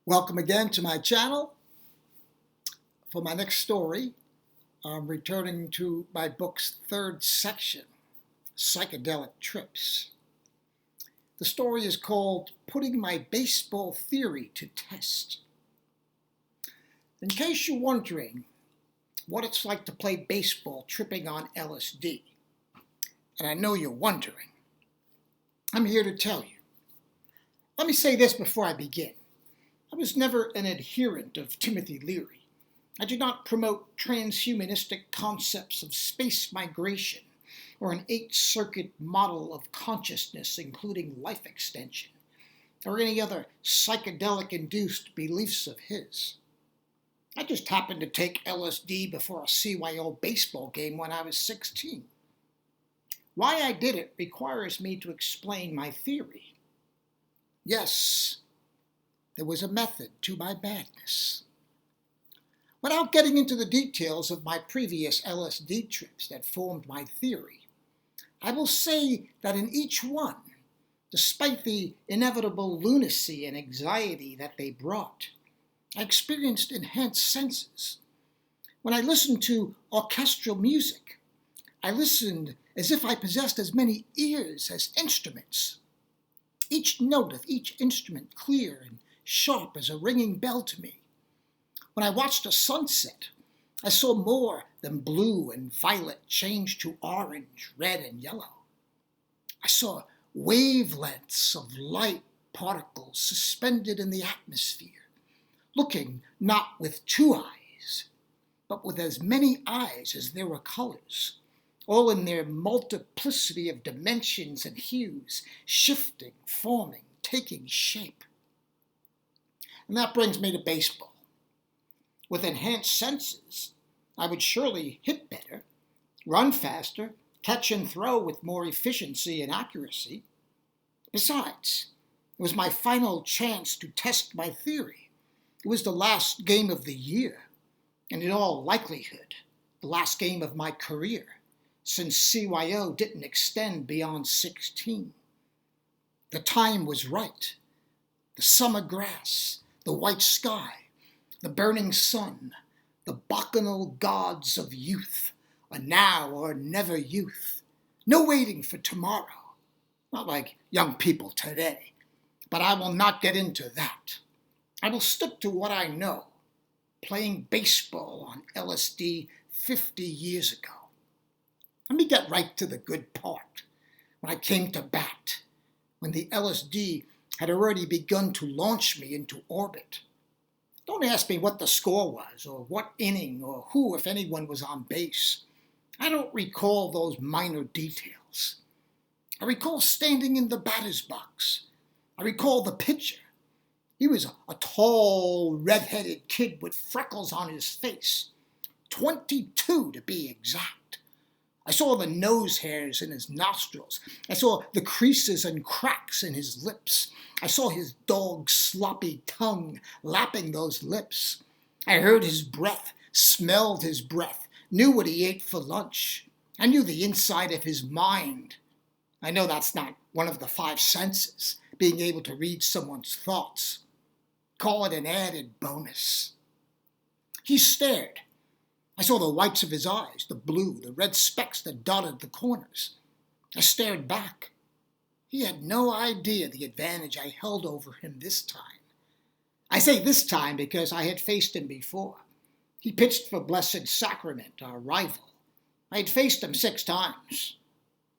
Welcome again to my channel. For my next story, I'm returning to my book's third section, Psychedelic Trips. The story is called Putting My Baseball Theory to Test. In case you're wondering what it's like to play baseball tripping on LSD, and I know you're wondering, I'm here to tell you. Let me say this before I begin. I was never an adherent of Timothy Leary. I do not promote transhumanistic concepts of space migration or an eight-circuit model of consciousness, including life extension, or any other psychedelic-induced beliefs of his. I just happened to take LSD before a CYO baseball game when I was 16. Why I did it requires me to explain my theory. Yes, there was a method to my madness. Without getting into the details of my previous LSD trips that formed my theory, I will say that in each one, despite the inevitable lunacy and anxiety that they brought, I experienced enhanced senses. When I listened to orchestral music, I listened as if I possessed as many ears as instruments. Each note of each instrument clear and sharp as a ringing bell to me. When I watched a sunset, I saw more than blue and violet change to orange, red, and yellow. I saw wavelengths of light particles suspended in the atmosphere, looking not with two eyes, but with as many eyes as there were colors, all in their multiplicity of dimensions and hues, shifting, forming, taking shape. And that brings me to baseball. With enhanced senses, I would surely hit better, run faster, catch and throw with more efficiency and accuracy. Besides, it was my final chance to test my theory. It was the last game of the year, and in all likelihood, the last game of my career, since CYO didn't extend beyond 16. The time was right. The summer grass, the white sky, the burning sun, the bacchanal gods of youth, a now or never youth. No waiting for tomorrow, not like young people today. But I will not get into that. I will stick to what I know, playing baseball on LSD 50 years ago. Let me get right to the good part. When I came to bat, when the LSD had already begun to launch me into orbit. Don't ask me what the score was, or what inning, or who, if anyone, was on base. I don't recall those minor details. I recall standing in the batter's box. I recall the pitcher. He was a tall, red-headed kid with freckles on his face, 22 to be exact. I saw the nose hairs in his nostrils. I saw the creases and cracks in his lips. I saw his dog's sloppy tongue lapping those lips. I heard his breath, smelled his breath, knew what he ate for lunch. I knew the inside of his mind. I know that's not one of the five senses, being able to read someone's thoughts. Call it an added bonus. He stared. I saw the whites of his eyes, the blue, the red specks that dotted the corners. I stared back. He had no idea the advantage I held over him this time. I say this time because I had faced him before. He pitched for Blessed Sacrament, our rival. I had faced him 6 times.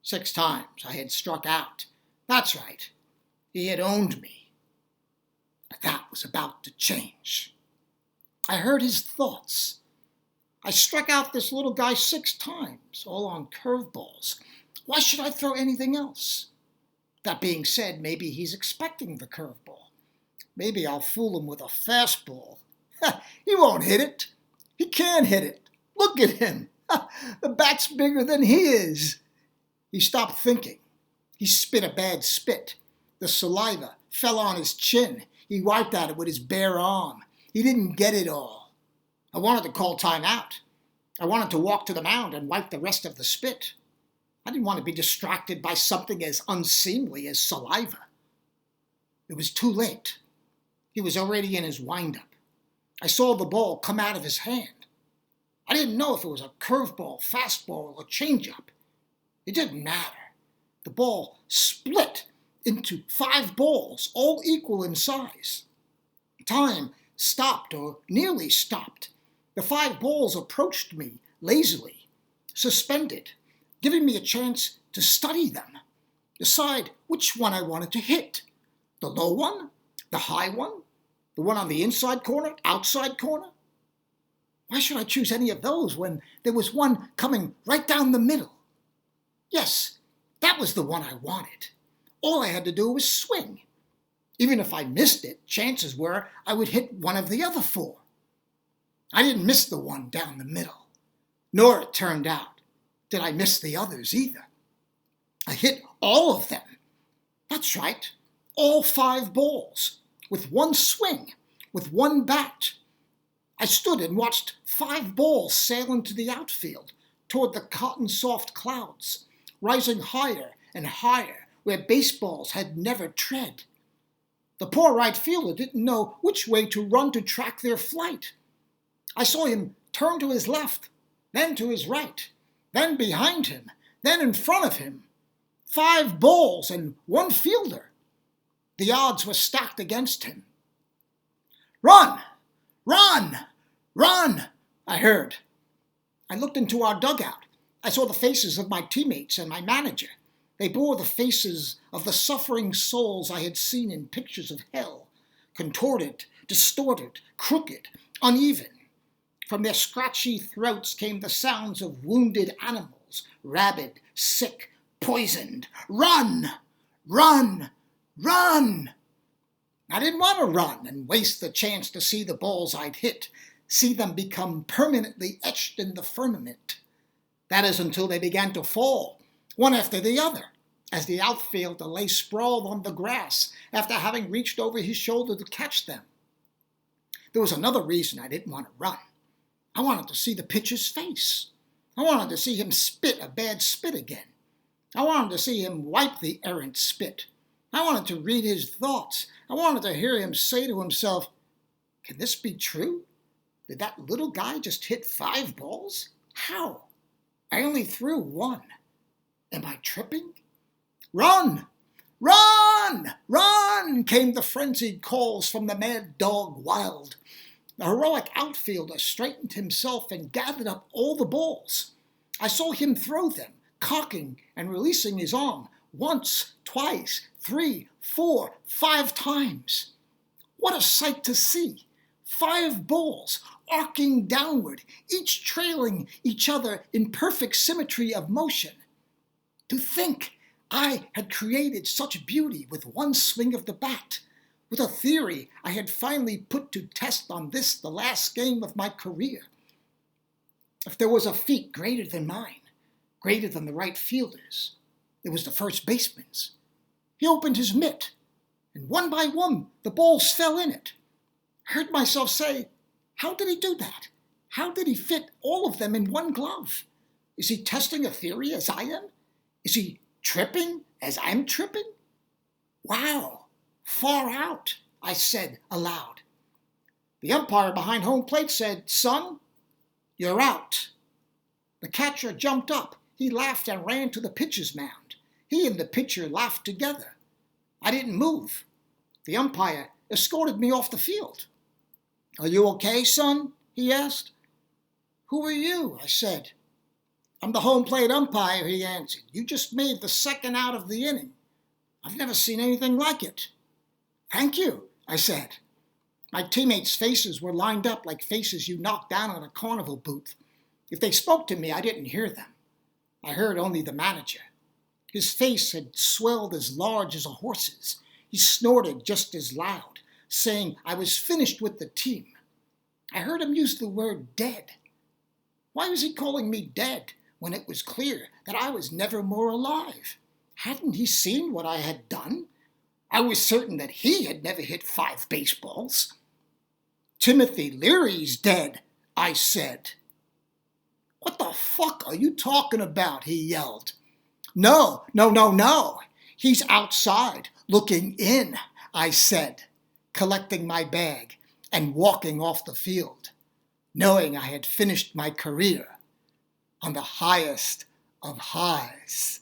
6 times I had struck out. That's right. He had owned me. But that was about to change. I heard his thoughts. I struck out this little guy 6 times, all on curveballs. Why should I throw anything else? That being said, maybe he's expecting the curveball. Maybe I'll fool him with a fastball. He won't hit it. He can't hit it. Look at him. The bat's bigger than he is. He stopped thinking. He spit a bad spit. The saliva fell on his chin. He wiped at it with his bare arm. He didn't get it all. I wanted to call time out. I wanted to walk to the mound and wipe the rest of the spit. I didn't want to be distracted by something as unseemly as saliva. It was too late. He was already in his windup. I saw the ball come out of his hand. I didn't know if it was a curveball, fastball, or changeup. It didn't matter. The ball split into 5 balls, all equal in size. Time stopped, or nearly stopped. The 5 balls approached me lazily, suspended, giving me a chance to study them, decide which one I wanted to hit. The low one, the high one, the one on the inside corner, outside corner. Why should I choose any of those when there was one coming right down the middle? Yes, that was the one I wanted. All I had to do was swing. Even if I missed it, chances were I would hit one of the other 4. I didn't miss the one down the middle, nor, it turned out, did I miss the others either. I hit all of them. That's right, all 5 balls, with one swing, with one bat. I stood and watched 5 balls sail into the outfield toward the cotton-soft clouds, rising higher and higher where baseballs had never tread. The poor right fielder didn't know which way to run to track their flight. I saw him turn to his left, then to his right, then behind him, then in front of him. 5 balls and 1 fielder. The odds were stacked against him. "Run! Run! Run!" I heard. I looked into our dugout. I saw the faces of my teammates and my manager. They bore the faces of the suffering souls I had seen in pictures of hell, contorted, distorted, crooked, uneven. From their scratchy throats came the sounds of wounded animals, rabid, sick, poisoned. "Run! Run! Run!" I didn't want to run and waste the chance to see the balls I'd hit, see them become permanently etched in the firmament. That is until they began to fall, one after the other, as the outfielder lay sprawled on the grass after having reached over his shoulder to catch them. There was another reason I didn't want to run. I wanted to see the pitcher's face. I wanted to see him spit a bad spit again. I wanted to see him wipe the errant spit. I wanted to read his thoughts. I wanted to hear him say to himself, "Can this be true? Did that little guy just hit 5 balls? How? I only threw 1. Am I tripping?" "Run! Run! Run!" came the frenzied calls from the mad dog Wild. The heroic outfielder straightened himself and gathered up all the balls. I saw him throw them, cocking and releasing his arm, once, twice, 3, 4, 5 times. What a sight to see! 5 balls arcing downward, each trailing each other in perfect symmetry of motion. To think I had created such beauty with one swing of the bat, with a theory I had finally put to test on this, the last game of my career. If there was a feat greater than mine, greater than the right fielder's, it was the first baseman's. He opened his mitt, and one by one the balls fell in it. I heard myself say, "How did he do that? How did he fit all of them in one glove? Is he testing a theory as I am? Is he tripping as I'm tripping?" "Wow, far out," I said aloud. The umpire behind home plate said, "Son, you're out." The catcher jumped up. He laughed and ran to the pitcher's mound. He and the pitcher laughed together. I didn't move. The umpire escorted me off the field. "Are you okay, son?" he asked. "Who are you?" I said. "I'm the home plate umpire," he answered. "You just made the 2nd out of the inning. I've never seen anything like it." "Thank you," I said. My teammates' faces were lined up like faces you knock down in a carnival booth. If they spoke to me, I didn't hear them. I heard only the manager. His face had swelled as large as a horse's. He snorted just as loud, saying I was finished with the team. I heard him use the word dead. Why was he calling me dead when it was clear that I was never more alive? Hadn't he seen what I had done? I was certain that he had never hit 5 baseballs. "Timothy Leary's dead," I said. "What the fuck are you talking about?" he yelled. No. He's outside, looking in," I said. collecting my bag and walking off the field, knowing I had finished my career on the highest of highs.